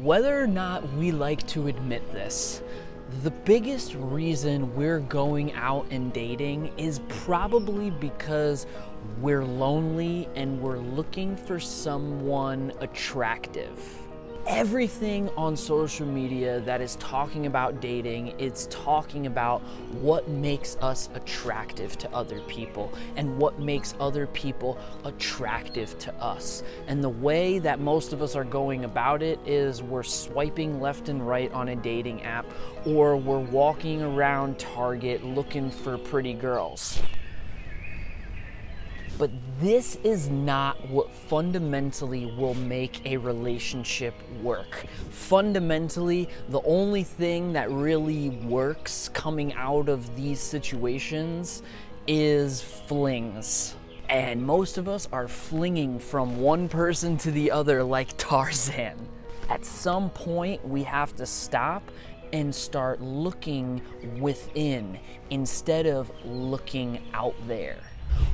Whether or not we like to admit this, the biggest reason we're going out and dating is probably because we're lonely and we're looking for someone attractive. Everything on social media that is talking about dating, it's talking about what makes us attractive to other people and what makes other people attractive to us. And the way that most of us are going about it is we're swiping left and right on a dating app, or we're walking around Target looking for pretty girls. But this is not what fundamentally will make a relationship work. Fundamentally, the only thing that really works coming out of these situations is flings. And most of us are flinging from one person to the other like Tarzan. At some point, we have to stop and start looking within instead of looking out there.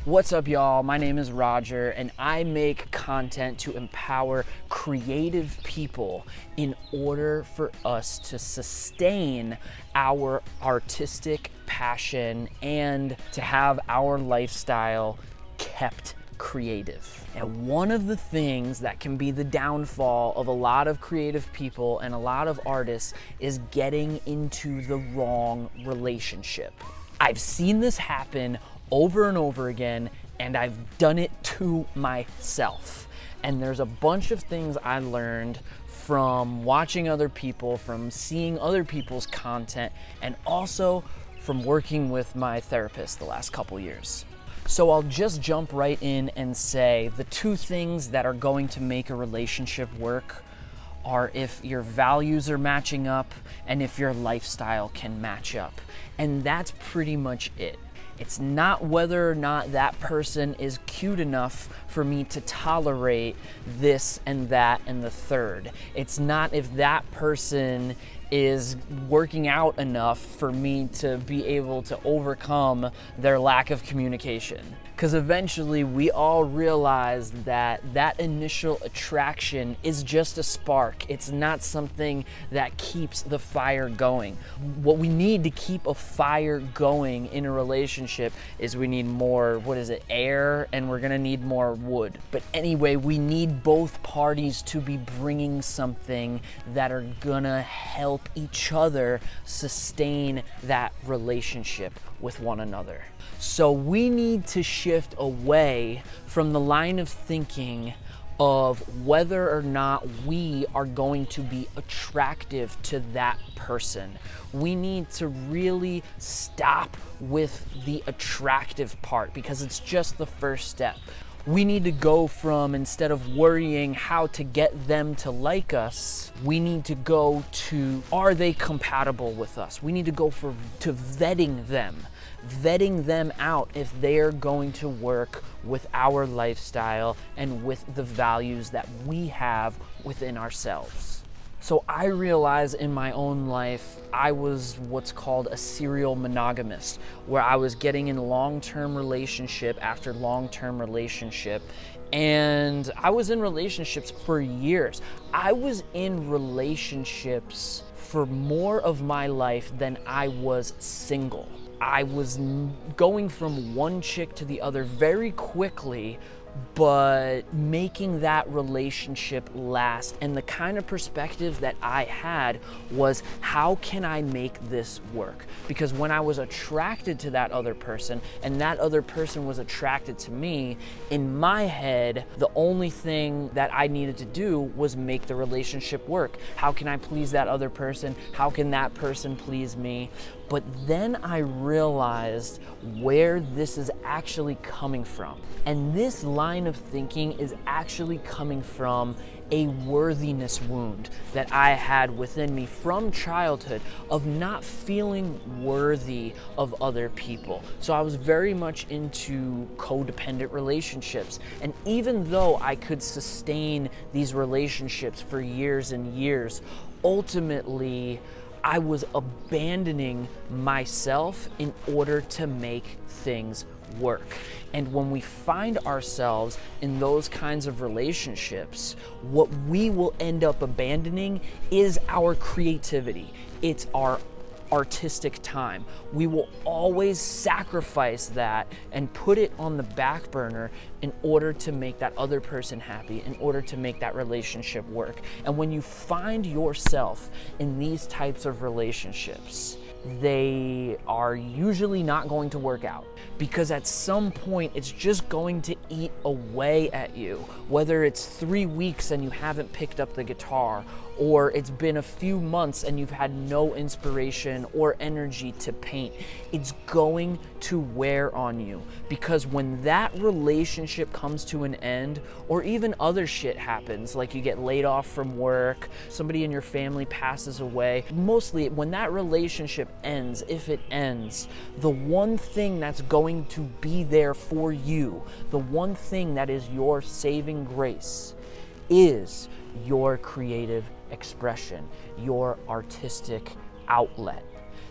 What's up, y'all? My name is Roger, and I make content to empower creative people in order for us to sustain our artistic passion and to have our lifestyle kept creative. And one of the things that can be the downfall of a lot of creative people and a lot of artists is getting into the wrong relationship. I've seen this happen over and over again, and I've done it to myself. And there's a bunch of things I learned from watching other people, from seeing other people's content, and also from working with my therapist the last couple years. So I'll just jump right in and say the two things that are going to make a relationship work are if your values are matching up and if your lifestyle can match up. And that's pretty much it. It's not whether or not that person is cute enough for me to tolerate this and that and the third. It's not if that person is working out enough for me to be able to overcome their lack of communication. Because eventually we all realize that that initial attraction is just a spark. It's not something that keeps the fire going. What we need to keep a fire going in a relationship is we need more, air, and we're gonna need more wood. But anyway, we need both parties to be bringing something that are gonna help each other sustain that relationship with one another. So we need to shift away from the line of thinking of whether or not we are going to be attractive to that person. We need to really stop with the attractive part because it's just the first step. We need to go from, instead of worrying how to get them to like us, we need to go to, are they compatible with us? We need to go to vetting them out if they're going to work with our lifestyle and with the values that we have within ourselves. So I realized in my own life, I was what's called a serial monogamist, where I was getting in long-term relationship after long-term relationship. And I was in relationships for years. I was in relationships for more of my life than I was single. I was going from one chick to the other very quickly, but making that relationship last. And the kind of perspective that I had was, how can I make this work? Because when I was attracted to that other person and that other person was attracted to me, in my head, the only thing that I needed to do was make the relationship work. How can I please that other person? How can that person please me? But then I realized where this is actually coming from. And this line of thinking is actually coming from a worthiness wound that I had within me from childhood of not feeling worthy of other people. So I was very much into codependent relationships. And even though I could sustain these relationships for years and years, ultimately I was abandoning myself in order to make things work. And when we find ourselves in those kinds of relationships, what we will end up abandoning is our creativity. It's our artistic time. We will always sacrifice that and put it on the back burner in order to make that other person happy, in order to make that relationship work. And when you find yourself in these types of relationships, they are usually not going to work out, because at some point it's just going to eat away at you. Whether it's 3 weeks and you haven't picked up the guitar, or it's been a few months and you've had no inspiration or energy to paint, it's going to wear on you. Because when that relationship comes to an end, or even other shit happens, like you get laid off from work, somebody in your family passes away, mostly when that relationship ends, if it ends, the one thing that's going to be there for you, the one thing that is your saving grace, is your creative expression, your artistic outlet.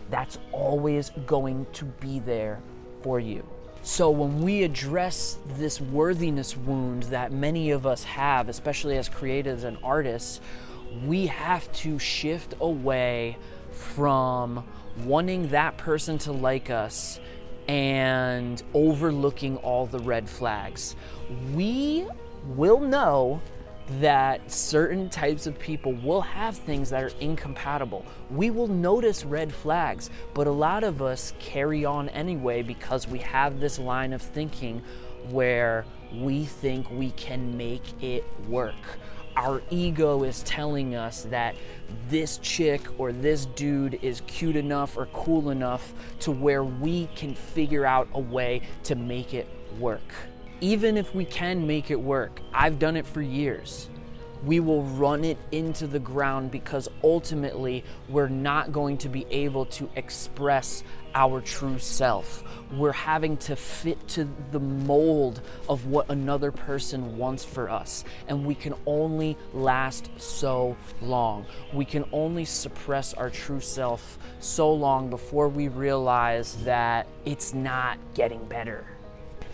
That's always going to be there for you. So when we address this worthiness wound that many of us have, especially as creatives and artists, we have to shift away from wanting that person to like us and overlooking all the red flags. We will know that certain types of people will have things that are incompatible. We will notice red flags, but a lot of us carry on anyway because we have this line of thinking where we think we can make it work. Our ego is telling us that this chick or this dude is cute enough or cool enough to where we can figure out a way to make it work. Even if we can make it work, I've done it for years, we will run it into the ground because ultimately we're not going to be able to express our true self. We're having to fit to the mold of what another person wants for us, and we can only last so long. We can only suppress our true self so long before we realize that it's not getting better.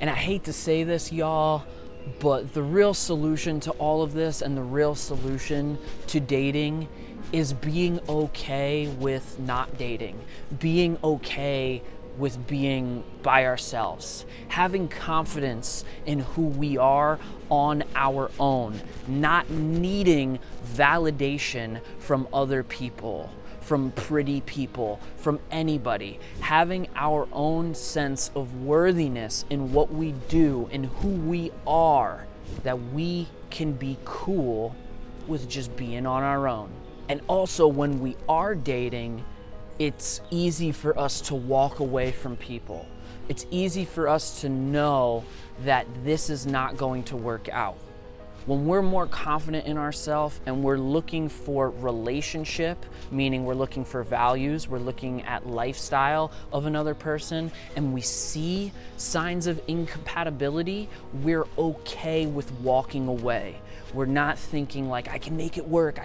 And I hate to say this, y'all, but the real solution to all of this and the real solution to dating is being okay with not dating, being okay with being by ourselves, having confidence in who we are on our own, not needing validation from other people, from pretty people, from anybody, having our own sense of worthiness in what we do and who we are, that we can be cool with just being on our own. And also when we are dating, it's easy for us to walk away from people. It's easy for us to know that this is not going to work out. When we're more confident in ourselves and we're looking for relationship, meaning we're looking for values, we're looking at lifestyle of another person, and we see signs of incompatibility, we're okay with walking away. We're not thinking like, I can make it work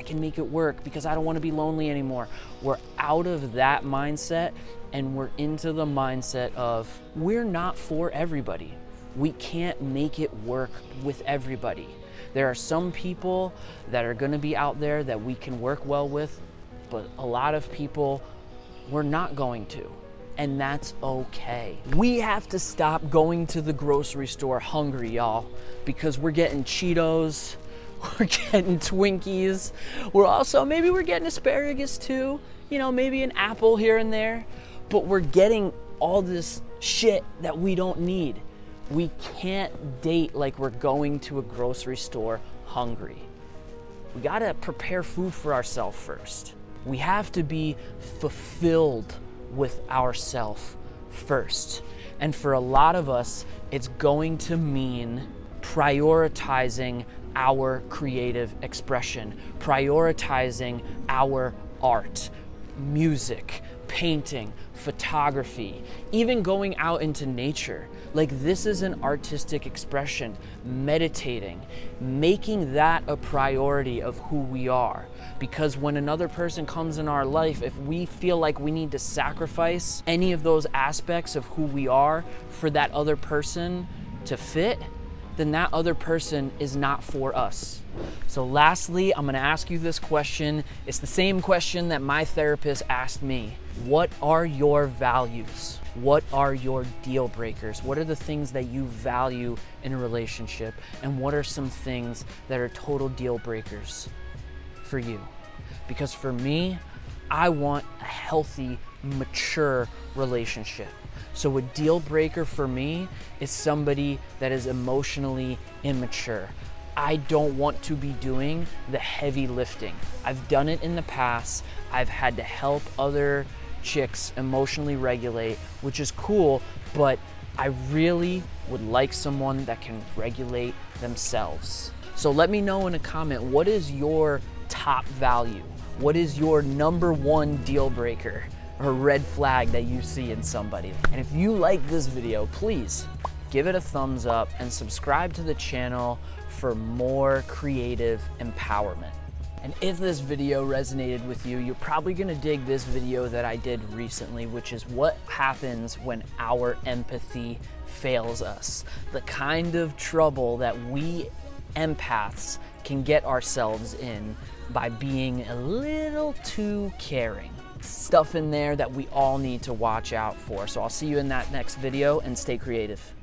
because I don't want to be lonely anymore. We're out of that mindset and we're into the mindset of we're not for everybody. We can't make it work with everybody. There are some people that are going to be out there that we can work well with, but a lot of people we're not going to, and that's okay. We have to stop going to the grocery store hungry, y'all, because we're getting Cheetos, we're getting Twinkies, maybe we're getting asparagus too, maybe an apple here and there, but we're getting all this shit that we don't need. We can't date like we're going to a grocery store hungry. We gotta prepare food for ourselves first. We have to be fulfilled with ourselves first. And for a lot of us, it's going to mean prioritizing our creative expression, prioritizing our art, music, painting, photography, even going out into nature. Like, this is an artistic expression, meditating, making that a priority of who we are. Because when another person comes in our life, if we feel like we need to sacrifice any of those aspects of who we are for that other person, to fit, then that other person is not for us. So lastly, I'm gonna ask you this question. It's the same question that my therapist asked me. What are your values? What are your deal breakers? What are the things that you value in a relationship? And what are some things that are total deal breakers for you? Because for me, I want a healthy, mature relationship. So a deal breaker for me is somebody that is emotionally immature. I don't want to be doing the heavy lifting. I've done it in the past. I've had to help other chicks emotionally regulate, which is cool, but I really would like someone that can regulate themselves. So let me know in a comment, what is your top value? What is your number one deal breaker or red flag that you see in somebody? And if you like this video, please give it a thumbs up and subscribe to the channel for more creative empowerment. And if this video resonated with you, you're probably gonna dig this video that I did recently, which is what happens when our empathy fails us. The kind of trouble that we empaths can get ourselves in by being a little too caring. Stuff in there that we all need to watch out for. So I'll see you in that next video, and stay creative.